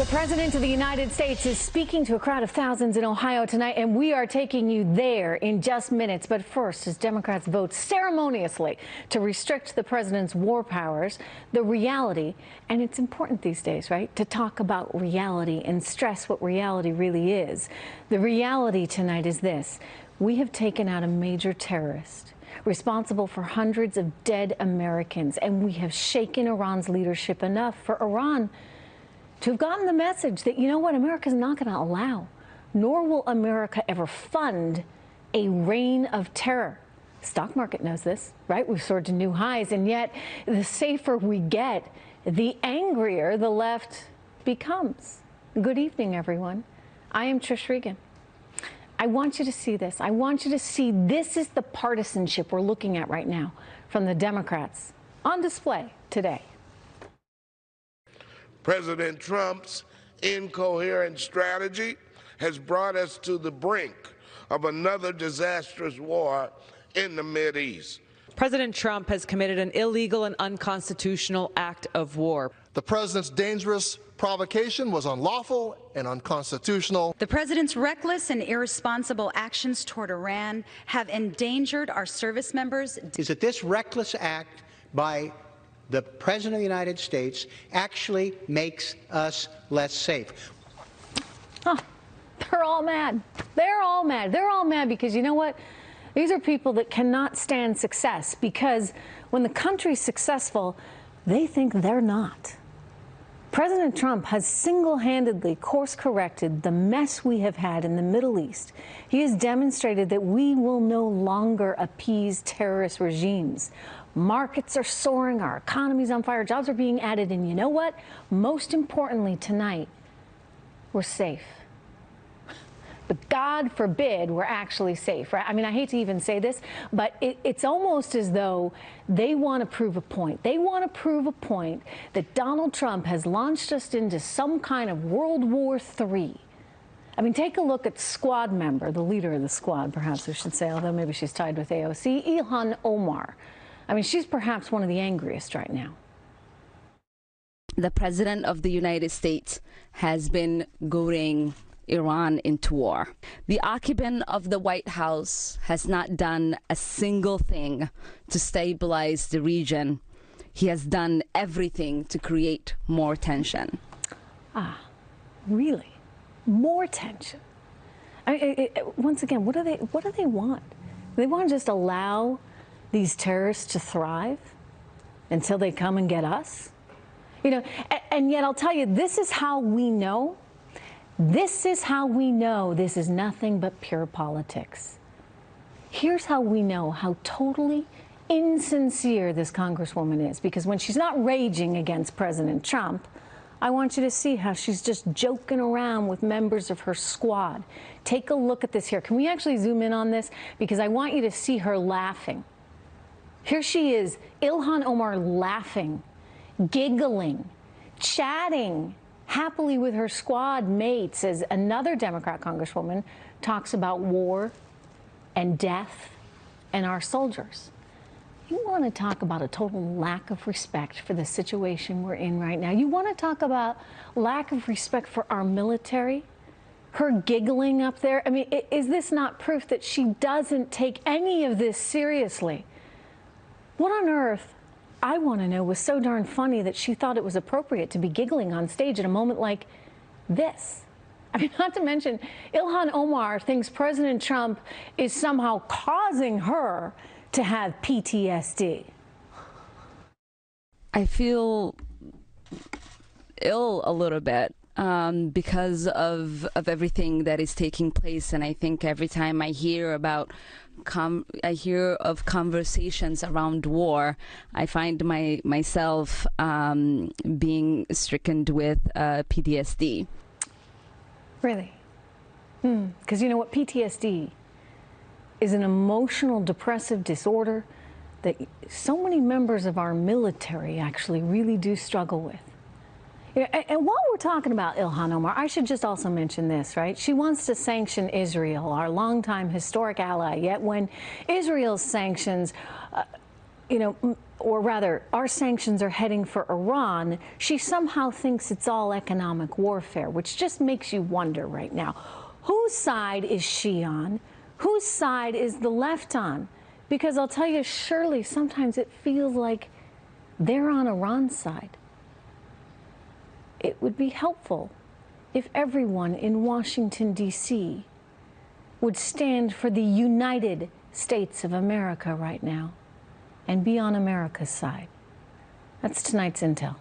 The President of the United States is speaking to a crowd of thousands in Ohio tonight, and we are taking you there in just minutes. But first, as Democrats vote ceremoniously to restrict the president's war powers, the reality, and it's important these days, right, to talk about reality and stress what reality really is. The reality tonight is this: we have taken out a major terrorist responsible for hundreds of dead Americans, and we have shaken Iran's leadership enough for Iran to have gotten the message that, you know what, America's not going to allow, nor will America ever fund a reign of terror. The stock market knows this, right? We've soared to new highs, and yet the safer we get, the angrier the left becomes. Good evening, everyone. I am Trish Regan. I want you to see this. I want you to see this is the partisanship we're looking at right now from the Democrats on display today. President Trump's incoherent strategy has brought us to the brink of another disastrous war in the Mideast. President Trump has committed an illegal and unconstitutional act of war. The president's dangerous provocation was unlawful and unconstitutional. The president's reckless and irresponsible actions toward Iran have endangered our service members. Is that this reckless act by the President of the United States actually makes us less safe? Huh. They're all mad. They're all mad. They're all mad because, you know what? These are people that cannot stand success, because when the country's successful, they think they're not. President Trump has single-handedly course-corrected the mess we have had in the Middle East. He has demonstrated that we will no longer appease terrorist regimes. Markets are soaring, our economy's on fire, jobs are being added, and you know what? Most importantly tonight, we're safe. But God forbid we're actually safe, right? I mean, I hate to even say this, but it's almost as though they want to prove a point. They want to prove a point that Donald Trump has launched us into some kind of World War III. I mean, take a look at squad member, the leader of the squad, perhaps we should say, although maybe she's tied with AOC, Ilhan Omar. I mean, she's perhaps one of the angriest right now. The President of the United States has been goading Iran into war. The occupant of the White House has not done a single thing to stabilize the region. He has done everything to create more tension. Ah, really? More tension? Once again, what do they want? They want to just allow these terrorists to thrive until they come and get us? You know, and yet I'll tell you, this is how we know. This is how we know this is nothing but pure politics. Here's how we know how totally insincere this Congresswoman is, because when she's not raging against President Trump, I want you to see how she's just joking around with members of her squad. Take a look at this here. Can we actually zoom in on this? Because I want you to see her laughing. Here she is, Ilhan Omar, laughing, giggling, chatting happily with her squad mates as another Democrat Congresswoman talks about war and death and our soldiers. You want to talk about a total lack of respect for the situation we're in right now. You want to talk about lack of respect for our military? Her giggling up there. I mean, is this not proof that she doesn't take any of this seriously? What on earth, I want to know, was so darn funny that she thought it was appropriate to be giggling on stage at a moment like this? I mean, not to mention, Ilhan Omar thinks President Trump is somehow causing her to have PTSD. I feel ill a little bit because of everything that is taking place, and I think every time I hear about conversations around war, I find myself being stricken with PTSD. Really? Because you know what, PTSD is an emotional depressive disorder that so many members of our military actually really do struggle with. And while we're talking about Ilhan Omar, I should just also mention this, right? She wants to sanction Israel, our longtime historic ally. Yet when Israel's sanctions, or rather, our sanctions are heading for Iran, she somehow thinks it's all economic warfare, which just makes you wonder right now. Whose side is she on? Whose side is the left on? Because I'll tell you, surely sometimes it feels like they're on Iran's side. It would be helpful if everyone in Washington, D.C. would stand for the United States of America right now and be on America's side. That's tonight's Intel.